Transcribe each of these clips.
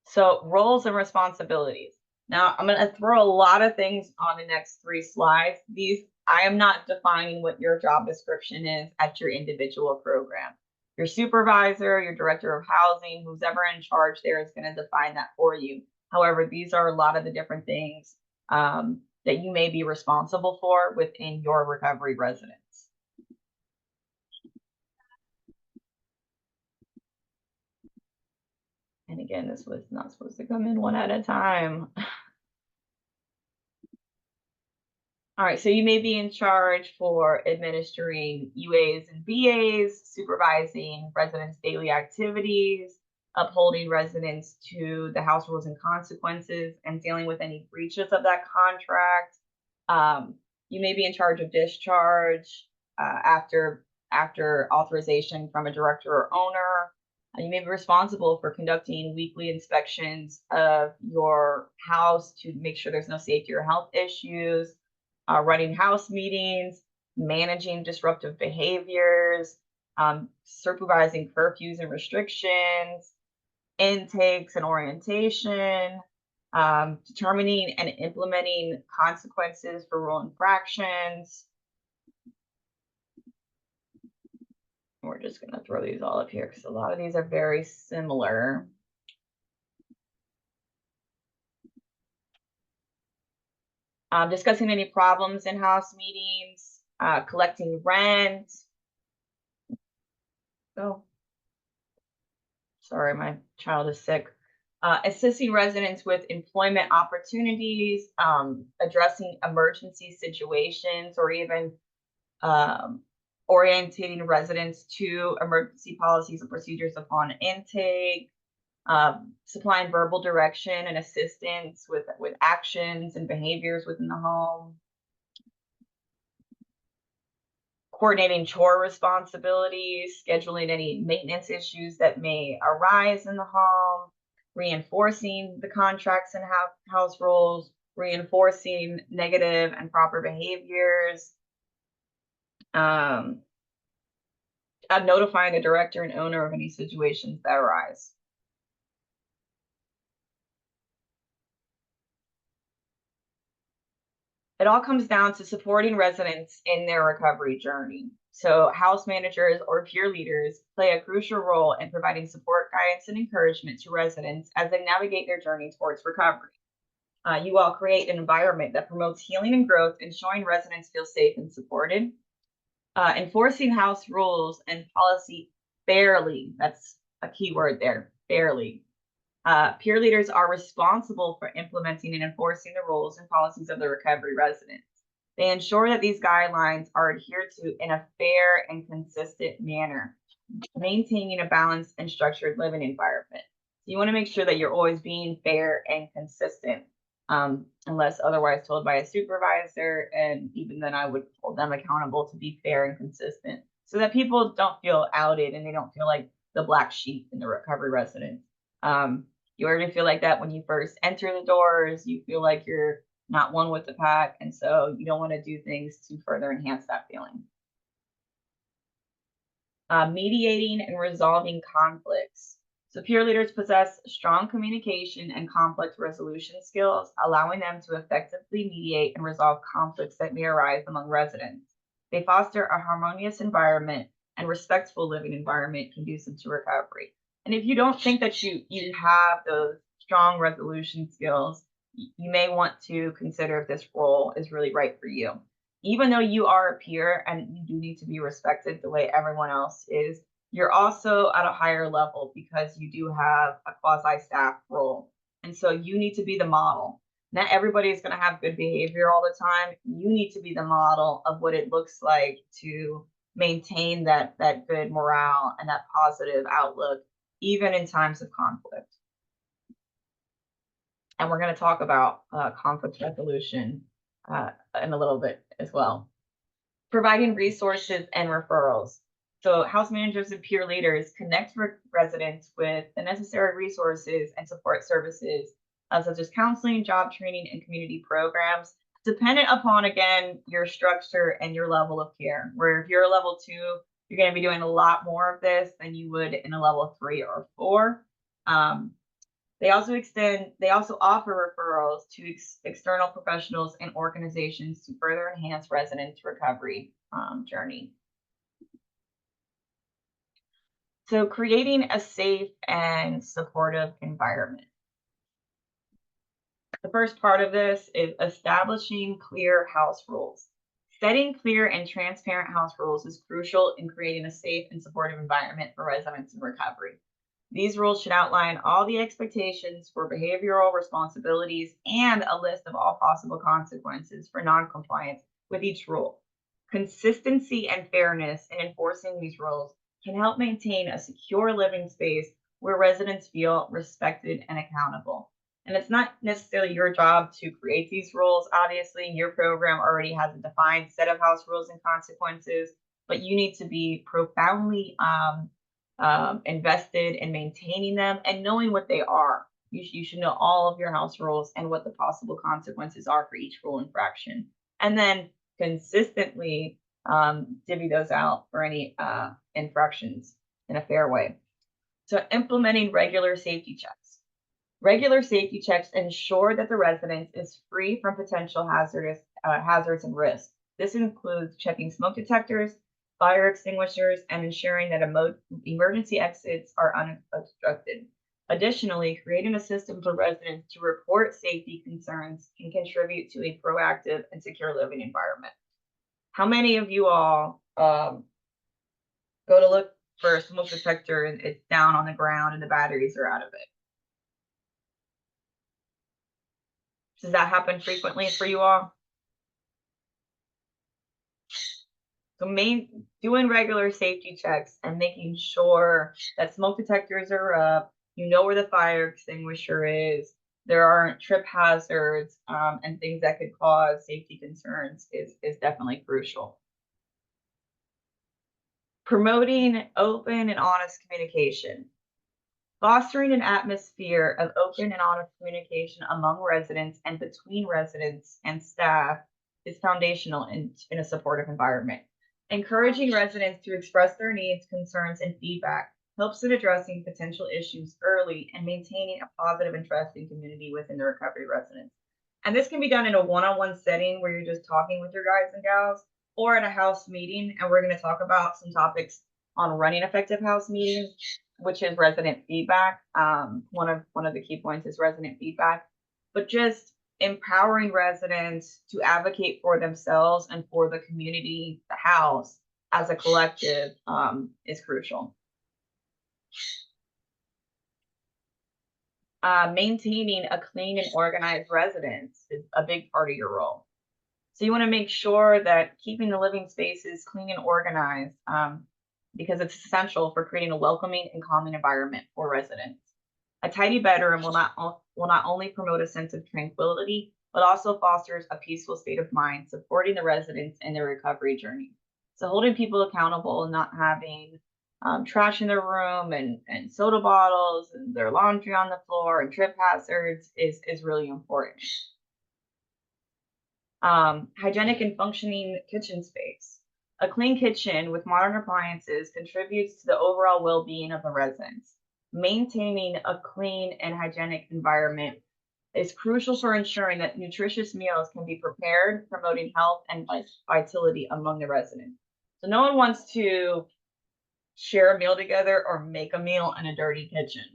So roles and responsibilities. Now I'm going to throw a lot of things on the next 3 slides. I am not defining what your job description is at your individual program. Your supervisor, your director of housing, who's ever in charge there is going to define that for you. However, these are a lot of the different things that you may be responsible for within your recovery residence. And again, this was not supposed to come in one at a time. All right, so you may be in charge for administering UAs and BAs, supervising residents' daily activities, upholding residents to the house rules and consequences, and dealing with any breaches of that contract. You may be in charge of discharge after authorization from a director or owner. You may be responsible for conducting weekly inspections of your house to make sure there's no safety or health issues, running house meetings, managing disruptive behaviors, supervising curfews and restrictions, intakes and orientation, determining and implementing consequences for rule infractions. We're just going to throw these all up here because a lot of these are very similar. Discussing any problems in house meetings, collecting rent. Oh, sorry, my child is sick. Assisting residents with employment opportunities, addressing emergency situations, or even orientating residents to emergency policies and procedures upon intake, supplying verbal direction and assistance with actions and behaviors within the home, coordinating chore responsibilities, scheduling any maintenance issues that may arise in the home, reinforcing the contracts and house rules, reinforcing negative and proper behaviors, notifying the director and owner of any situations that arise. It all comes down to supporting residents in their recovery journey. So house managers or peer leaders play a crucial role in providing support, guidance, and encouragement to residents as they navigate their journey towards recovery. You all create an environment that promotes healing and growth, ensuring residents feel safe and supported. Enforcing house rules and policy fairly, that's a key word there, fairly. Peer leaders are responsible for implementing and enforcing the rules and policies of the recovery residents. They ensure that these guidelines are adhered to in a fair and consistent manner, maintaining a balanced and structured living environment. So you want to make sure that you're always being fair and consistent, unless otherwise told by a supervisor. And even then, I would hold them accountable to be fair and consistent so that people don't feel outed and they don't feel like the black sheep in the recovery residence. You already feel like that when you first enter the doors. You feel like you're not one with the pack, and so you don't want to do things to further enhance that feeling. Mediating and resolving conflicts. So peer leaders possess strong communication and conflict resolution skills, allowing them to effectively mediate and resolve conflicts that may arise among residents. They foster a harmonious environment and respectful living environment conducive to recovery. And if you don't think that you have those strong resolution skills, you may want to consider if this role is really right for you. Even though you are a peer and you do need to be respected the way everyone else is, you're also at a higher level because you do have a quasi-staff role. And so you need to be the model. Not everybody is going to have good behavior all the time. You need to be the model of what it looks like to maintain that good morale and that positive outlook, even in times of conflict. And we're going to talk about conflict resolution in a little bit as well. Providing resources and referrals. So house managers and peer leaders connect residents with the necessary resources and support services, such as counseling, job training, and community programs, dependent upon, again, your structure and your level of care. Where if you're a level 2, you're going to be doing a lot more of this than you would in a level 3 or 4. They also offer referrals to external professionals and organizations to further enhance residents' recovery journey. So creating a safe and supportive environment. The first part of this is establishing clear house rules. Setting clear and transparent house rules is crucial in creating a safe and supportive environment for residents in recovery. These rules should outline all the expectations for behavioral responsibilities and a list of all possible consequences for noncompliance with each rule. Consistency and fairness in enforcing these rules can help maintain a secure living space where residents feel respected and accountable. And it's not necessarily your job to create these rules. Obviously, your program already has a defined set of house rules and consequences, but you need to be profoundly invested in maintaining them and knowing what they are. You should know all of your house rules and what the possible consequences are for each rule infraction. And then consistently divvy those out for any infractions in a fair way. So implementing regular safety checks. Regular safety checks ensure that the residence is free from potential hazards and risks. This includes checking smoke detectors, fire extinguishers, and ensuring that emergency exits are unobstructed. Additionally, creating a system for residents to report safety concerns can contribute to a proactive and secure living environment. How many of you all go to look for a smoke detector and it's down on the ground and the batteries are out of it? Does that happen frequently for you all? So doing regular safety checks and making sure that smoke detectors are up, you know where the fire extinguisher is, there aren't trip hazards and things that could cause safety concerns is definitely crucial. Promoting open and honest communication. Fostering an atmosphere of open and honest communication among residents and between residents and staff is foundational in a supportive environment. Encouraging residents to express their needs, concerns, and feedback helps in addressing potential issues early and maintaining a positive and trusting community within the recovery residents. And this can be done in a one-on-one setting where you're just talking with your guys and gals, or at a house meeting. And we're going to talk about some topics on running effective house meetings, which is resident feedback. One of the key points is resident feedback, but just empowering residents to advocate for themselves and for the community, the house as a collective is crucial. Maintaining a clean and organized residence is a big part of your role. So you want to make sure that keeping the living spaces clean and organized because it's essential for creating a welcoming and calming environment for residents. A tidy bedroom will not only promote a sense of tranquility, but also fosters a peaceful state of mind, supporting the residents in their recovery journey. So holding people accountable and not having trash in their room and soda bottles and their laundry on the floor and trip hazards is really important. Hygienic and functioning kitchen space. A clean kitchen with modern appliances contributes to the overall well-being of the residents. Maintaining a clean and hygienic environment is crucial for ensuring that nutritious meals can be prepared, promoting health and vitality among the residents. So no one wants to share a meal together or make a meal in a dirty kitchen.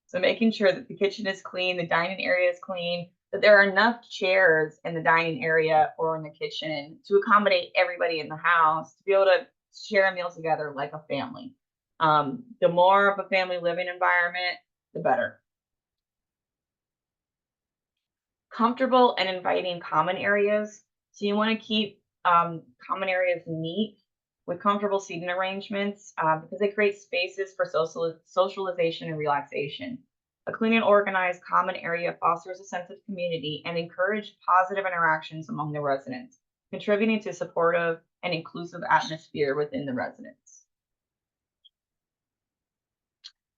So making sure that the kitchen is clean, the dining area is clean, that there are enough chairs in the dining area or in the kitchen to accommodate everybody in the house to be able to share a meal together like a family. The more of a family living environment, the better. Comfortable and inviting common areas. So you want to keep common areas neat with comfortable seating arrangements because they create spaces for socialization and relaxation. A clean and organized common area fosters a sense of community and encourages positive interactions among the residents, contributing to supportive and inclusive atmosphere within the residents.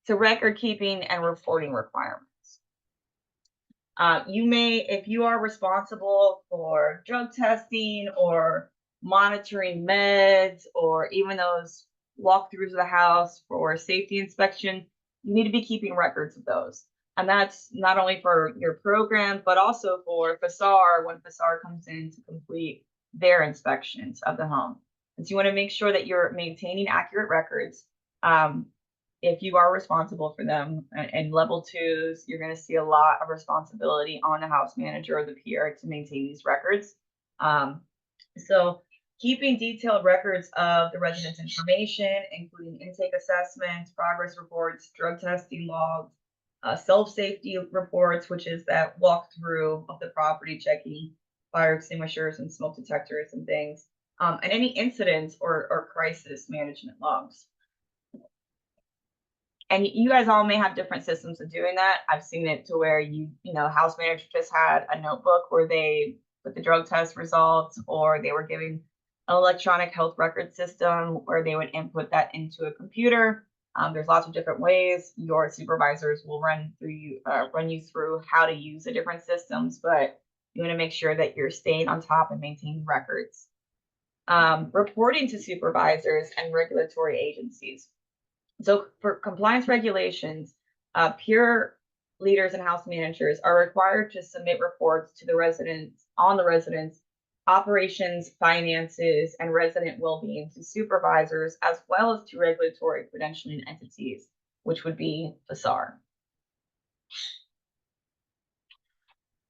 So record keeping and reporting requirements. If you are responsible for drug testing or monitoring meds or even those walkthroughs of the house for safety inspection, you need to be keeping records of those. And that's not only for your program, but also for FASAR when FASAR comes in to complete their inspections of the home. And so you want to make sure that you're maintaining accurate records. If you are responsible for them. And level twos, you're going to see a lot of responsibility on the house manager or the PR to maintain these records. So keeping detailed records of the resident's information, including intake assessments, progress reports, drug testing logs, self-safety reports, which is that walkthrough of the property, checking fire extinguishers and smoke detectors and things, and any incidents or crisis management logs. And you guys all may have different systems of doing that. I've seen it to where house manager just had a notebook where they put the drug test results, or they were giving an electronic health record system where they would input that into a computer. There's lots of different ways. Your supervisors will run you through how to use the different systems, but you want to make sure that you're staying on top and maintaining records. Reporting to supervisors and regulatory agencies. So for compliance regulations, peer leaders and house managers are required to submit reports to the residents on the residents' operations, finances, and resident well-being to supervisors, as well as to regulatory credentialing entities, which would be FASAR.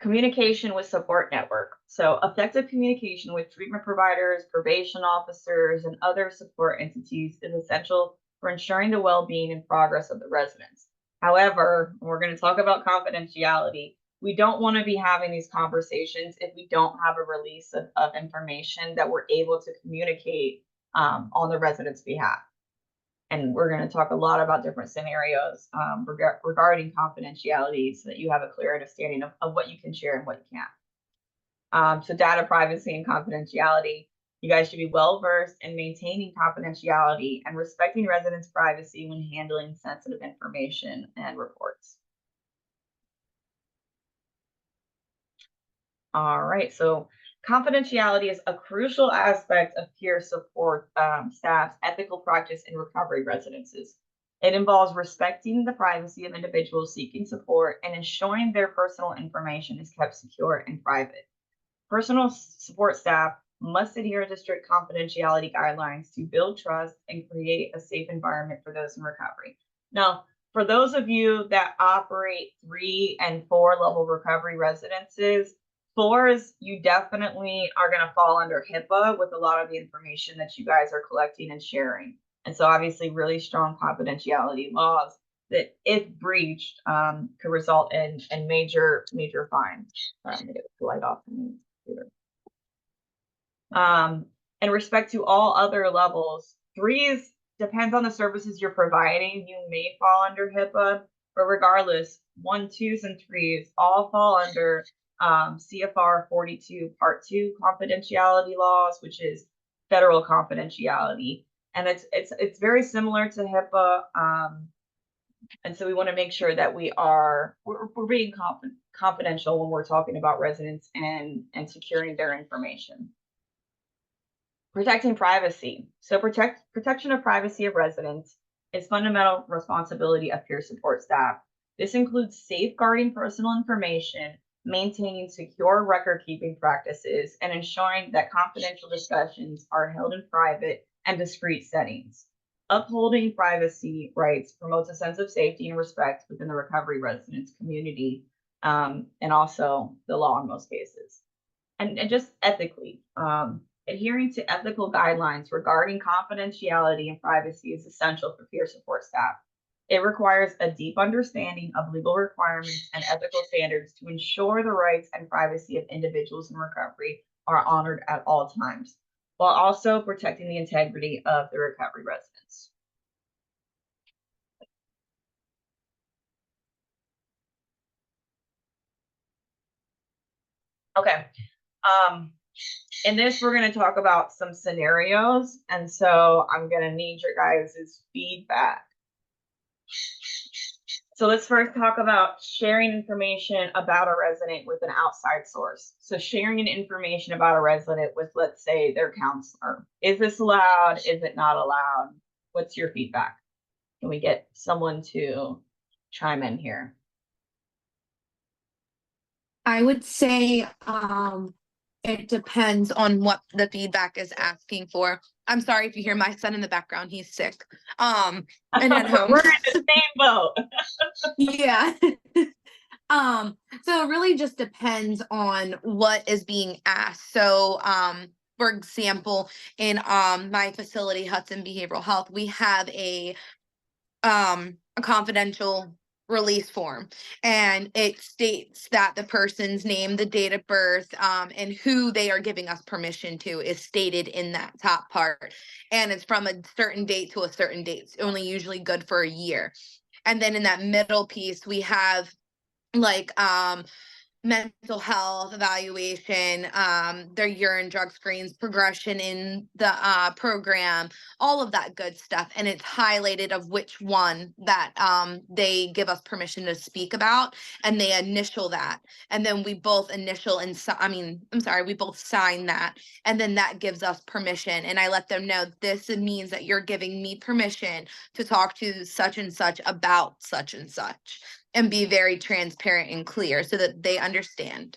Communication with support network. So effective communication with treatment providers, probation officers, and other support entities is essential for ensuring the well-being and progress of the residents. However, we're going to talk about confidentiality. We don't want to be having these conversations if we don't have a release of information that we're able to communicate on the residents' behalf. And we're going to talk a lot about different scenarios regarding confidentiality so that you have a clear understanding of what you can share and what you can't. So data privacy and confidentiality. You guys should be well versed in maintaining confidentiality and respecting residents' privacy when handling sensitive information and reports. All right, so confidentiality is a crucial aspect of peer support staff's ethical practice in recovery residences. It involves respecting the privacy of individuals seeking support and ensuring their personal information is kept secure and private. Personal support staff must adhere to strict confidentiality guidelines to build trust and create a safe environment for those in recovery. Now, for those of you that operate 3 and 4 level recovery residences, 4s, you definitely are going to fall under HIPAA with a lot of the information that you guys are collecting and sharing. And so obviously really strong confidentiality laws that if breached could result in major fines. I'm going to get the light off from the computer. In respect to all other levels, 3s depends on the services you're providing. You may fall under HIPAA, but regardless, 1, 2s, and 3s all fall under CFR 42 Part 2 confidentiality laws, which is federal confidentiality, and it's very similar to HIPAA. And so we want to make sure that we're being confidential when we're talking about residents and securing their information. Protecting privacy. So protection of privacy of residents is fundamental responsibility of peer support staff. This includes safeguarding personal information, maintaining secure record-keeping practices, and ensuring that confidential discussions are held in private and discreet settings. Upholding privacy rights promotes a sense of safety and respect within the recovery residents community, and also the law in most cases. And just ethically, adhering to ethical guidelines regarding confidentiality and privacy is essential for peer support staff. It requires a deep understanding of legal requirements and ethical standards to ensure the rights and privacy of individuals in recovery are honored at all times, while also protecting the integrity of the recovery residents. Okay. In this, we're going to talk about some scenarios, and so I'm going to need your guys' feedback. So let's first talk about sharing information about a resident with an outside source. So sharing information about a resident with, let's say, their counselor. Is this allowed? Is it not allowed? What's your feedback? Can we get someone to chime in here? I would say it depends on what the feedback is asking for. I'm sorry if you hear my son in the background, he's sick. And at home. We're in the same boat. Yeah. So it really just depends on what is being asked. So, for example, in my facility, Hudson Behavioral Health, we have a confidential release form, and it states that the person's name, the date of birth, and who they are giving us permission to is stated in that top part, and it's from a certain date to a certain date. It's only usually good for a year. And then in that middle piece we have like mental health evaluation, their urine drug screens, progression in the program, all of that good stuff. And it's highlighted of which one that they give us permission to speak about, and they initial that. And then we both initial and we both sign that. And then that gives us permission. And I let them know this means that you're giving me permission to talk to such and such about such and such, and be very transparent and clear so that they understand.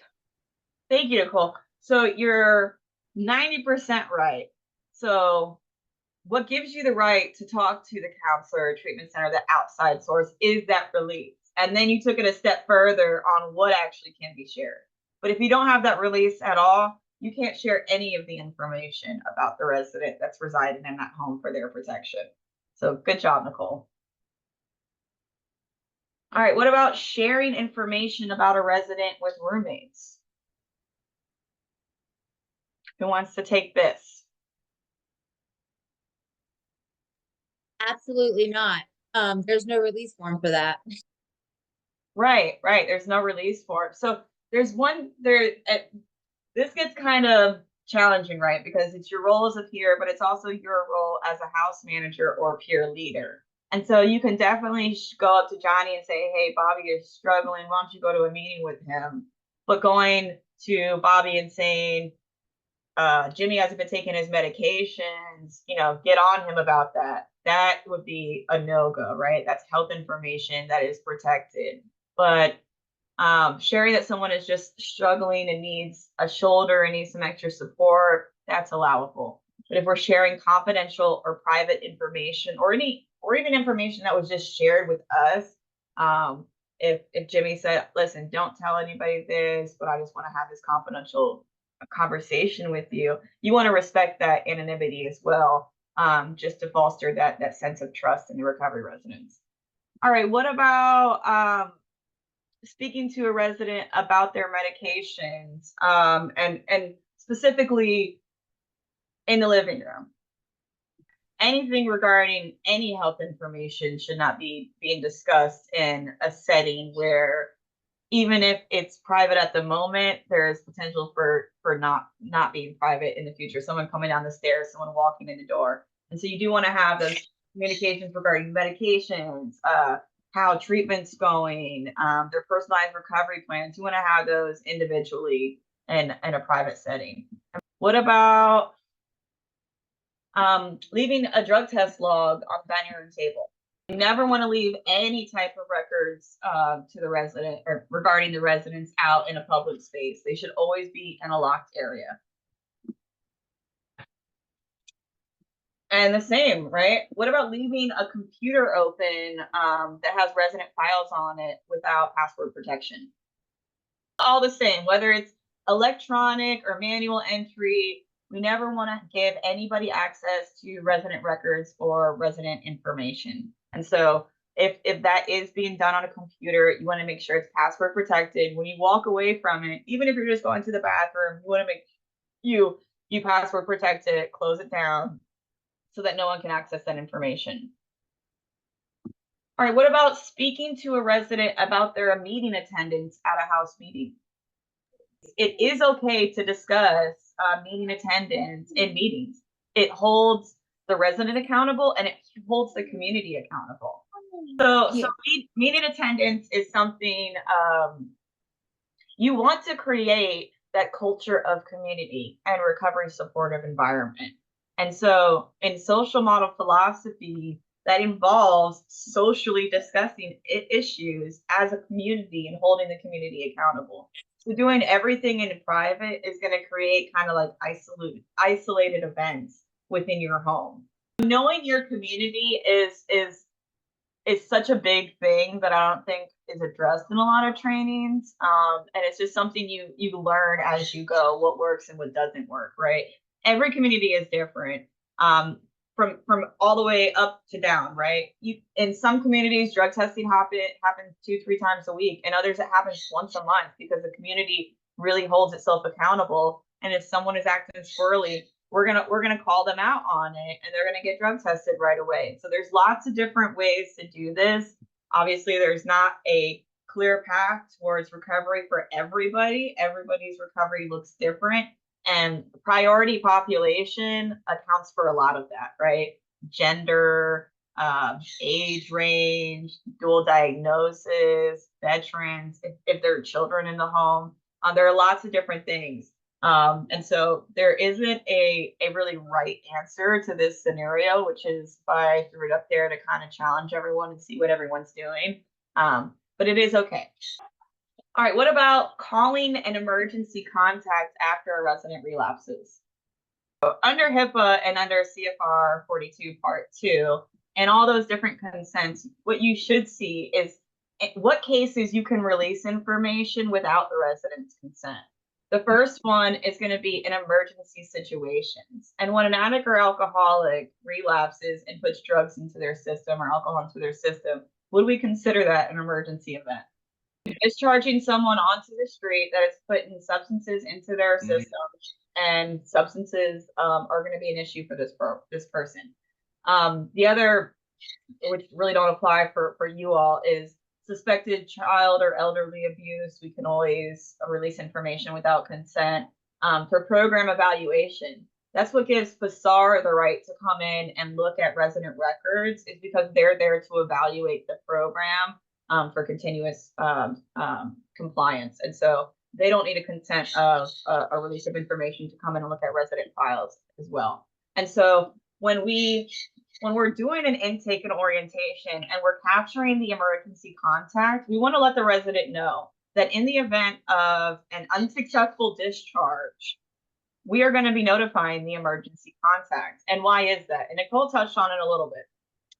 Thank you, Nicole. So you're 90% right. So what gives you the right to talk to the counselor or treatment center, the outside source, is that release. And then you took it a step further on what actually can be shared. But if you don't have that release at all, you can't share any of the information about the resident that's residing in that home for their protection. So good job, Nicole. All right, what about sharing information about a resident with roommates? Who wants to take this? Absolutely not. There's no release form for that. Right. There's no release for it. So there's one there. This gets kind of challenging, right? Because it's your role as a peer, but it's also your role as a house manager or peer leader. And so you can definitely go up to Johnny and say, hey, Bobby is struggling. Why don't you go to a meeting with him? But going to Bobby and saying, Jimmy hasn't been taking his medications, get on him about that. That would be a no-go, right? That's health information that is protected. But sharing that someone is just struggling and needs a shoulder and needs some extra support, that's allowable. But if we're sharing confidential or private information or even information that was just shared with us, if Jimmy said, listen, don't tell anybody this, but I just want to have this confidential conversation with you, you want to respect that anonymity as well, just to foster that sense of trust in the recovery residents. All right, what about speaking to a resident about their medications, and specifically in the living room? Anything regarding any health information should not be being discussed in a setting where, even if it's private at the moment, there is potential for not being private in the future. Someone coming down the stairs, someone walking in the door. And so you do want to have those communications regarding medications, how treatment's going, their personalized recovery plans. You want to have those individually in a private setting. What about leaving a drug test log on the dining room table? You never want to leave any type of records to the resident or regarding the residents out in a public space. They should always be in a locked area. And the same, right? What about leaving a computer open that has resident files on it without password protection? All the same, whether it's electronic or manual entry, we never want to give anybody access to resident records or resident information. And so if that is being done on a computer, you want to make sure it's password protected. When you walk away from it, even if you're just going to the bathroom, you want to make you password protect it, close it down so that no one can access that information. All right, what about speaking to a resident about their meeting attendance at a house meeting? It is okay to discuss meeting attendance in meetings. It holds the resident accountable and it holds the community accountable. So meeting attendance is something you want to create that culture of community and recovery supportive environment. And so in social model philosophy, that involves socially discussing issues as a community and holding the community accountable. So doing everything in private is going to create kind of like isolated events within your home. Knowing your community is such a big thing that I don't think is addressed in a lot of trainings. And it's just something you learn as you go, what works and what doesn't work, right? Every community is different. From all the way up to down, right? In some communities, drug testing happens 2-3 times a week, and others it happens once a month because the community really holds itself accountable. And if someone is acting squirrely, we're gonna call them out on it, and they're gonna get drug tested right away. So there's lots of different ways to do this. Obviously, there's not a clear path towards recovery for everybody. Everybody's recovery looks different. And priority population accounts for a lot of that, right? Gender, age range, dual diagnosis, veterans, if there are children in the home. There are lots of different things. And so there isn't a really right answer to this scenario, which is why I threw it up there to kind of challenge everyone and see what everyone's doing. But it is okay. All right, what about calling an emergency contact after a resident relapses? So under HIPAA and under CFR 42 Part 2 and all those different consents, what you should see is what cases you can release information without the resident's consent. The first one is going to be in emergency situations. And when an addict or alcoholic relapses and puts drugs into their system or alcohol into their system, would we consider that an emergency event? Discharging someone onto the street that is putting substances into their system, and substances are going to be an issue for this person. The other, which really don't apply for you all, is suspected child or elderly abuse. We can always release information without consent. For program evaluation, that's what gives PSAR the right to come in and look at resident records, is because they're there to evaluate the program for continuous compliance. And so they don't need a consent of a release of information to come in and look at resident files as well. And so when we're doing an intake and orientation and we're capturing the emergency contact, we want to let the resident know that in the event of an unsuccessful discharge, we are going to be notifying the emergency contact. And why is that? And Nicole touched on it a little bit.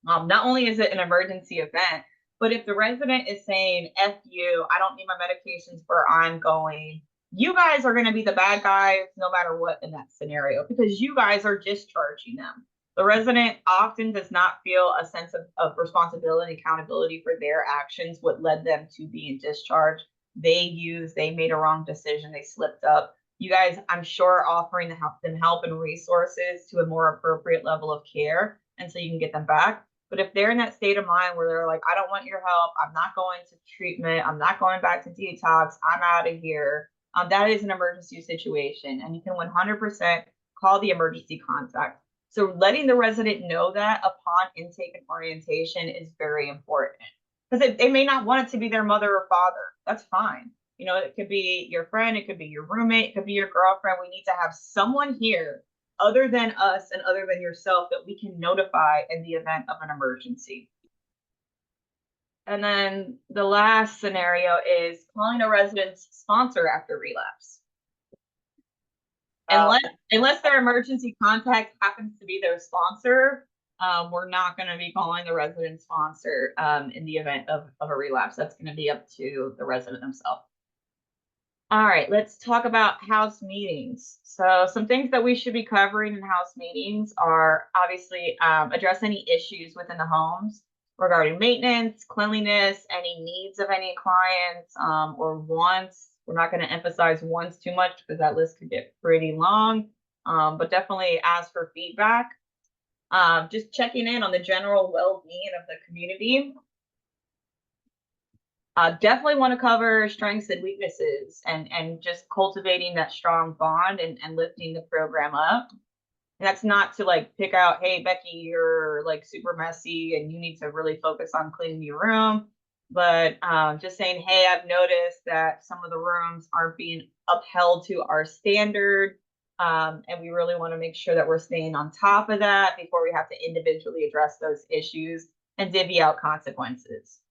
Not only is it an emergency event, but if the resident is saying, F you, I don't need my medications where I'm going, you guys are going to be the bad guys no matter what in that scenario, because you guys are discharging them. The resident often does not feel a sense of responsibility and accountability for their actions, what led them to being discharged. They made a wrong decision, they slipped up. You guys, I'm sure, are offering them help and resources to a more appropriate level of care, and so you can get them back. But if they're in that state of mind where they're like, I don't want your help, I'm not going to treatment, I'm not going back to detox, I'm out of here, that is an emergency situation, and you can 100% call the emergency contact. So letting the resident know that upon intake and orientation is very important, because they may not want it to be their mother or father. That's fine. You know, it could be your friend, it could be your roommate, it could be your girlfriend. We need to have someone here other than us and other than yourself that we can notify in the event of an emergency. And then the last scenario is calling a resident's sponsor after relapse. Unless their emergency contact happens to be their sponsor, we're not going to be calling the resident sponsor in the event of a relapse. That's going to be up to the resident themselves. All right, let's talk about house meetings. So some things that we should be covering in house meetings are obviously address any issues within the homes regarding maintenance, cleanliness, any needs of any clients, or wants. We're not going to emphasize wants too much because that list could get pretty long, but definitely ask for feedback. Just checking in on the general well-being of the community. Definitely want to cover strengths and weaknesses and just cultivating that strong bond and lifting the program up. And that's not to like pick out, hey, Becky, you're like super messy and you need to really focus on cleaning your room. But just saying, hey, I've noticed that some of the rooms aren't being upheld to our standard. And we really want to make sure that we're staying on top of that before we have to individually address those issues and divvy out consequences.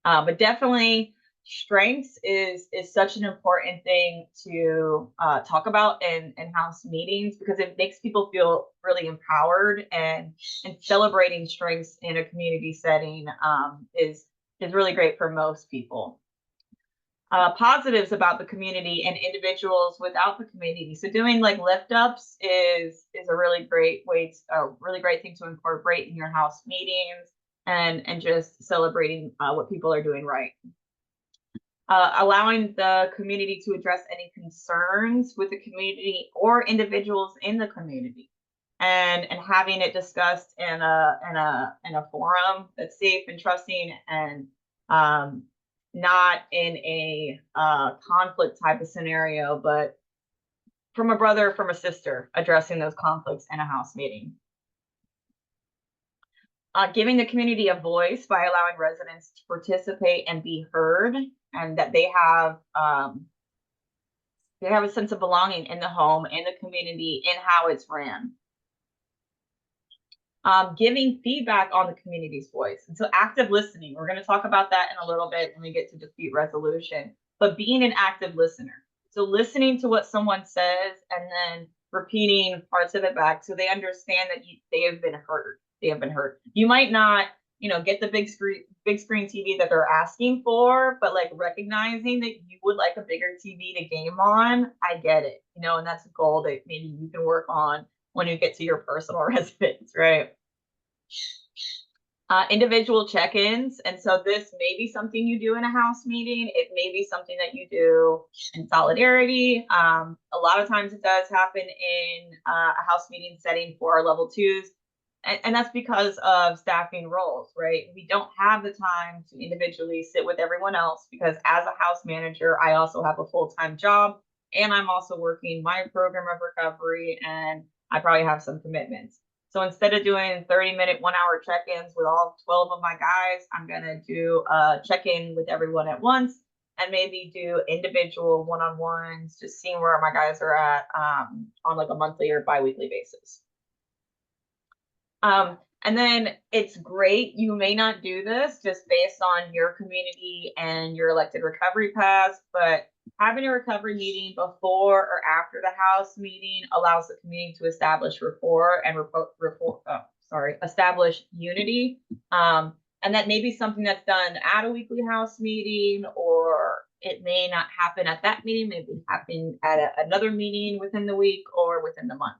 But definitely strengths is such an important thing to talk about in house meetings, because it makes people feel really empowered, and celebrating strengths in a community setting is really great for most people. Positives about the community and individuals without the community. So doing like lift ups is a really great way, a really great thing to incorporate in your house meetings, and just celebrating what people are doing right. Allowing the community to address any concerns with the community or individuals in the community, and having it discussed in a forum that's safe and trusting, and not in a conflict type of scenario, but from a brother, from a sister, addressing those conflicts in a house meeting. Giving the community a voice by allowing residents to participate and be heard, and that they have a sense of belonging in the home, in the community, in how it's ran. Giving feedback on the community's voice. And so active listening, we're going to talk about that in a little bit when we get to dispute resolution, but being an active listener. So listening to what someone says and then repeating parts of it back, so they understand that they have been heard. They have been heard. You might not, get the big screen TV that they're asking for, but like recognizing that you would like a bigger TV to game on, I get it, and that's a goal that maybe you can work on when you get to your personal residence, right? Individual check-ins. And so this may be something you do in a house meeting. It may be something that you do in solidarity. A lot of times it does happen in a house meeting setting for our level 2s. And that's because of staffing roles, right? We don't have the time to individually sit with everyone else, because as a house manager, I also have a full-time job, and I'm also working my program of recovery, and I probably have some commitments. So instead of doing 30-minute, 1-hour check-ins with all 12 of my guys, I'm going to do a check-in with everyone at once, and maybe do individual one-on-ones, just seeing where my guys are at on like a monthly or bi-weekly basis. And then it's great. You may not do this just based on your community and your elected recovery paths, but having a recovery meeting before or after the house meeting allows the community to establish rapport and establish unity. And that may be something that's done at a weekly house meeting, or it may not happen at that meeting, maybe happen at another meeting within the week or within the month.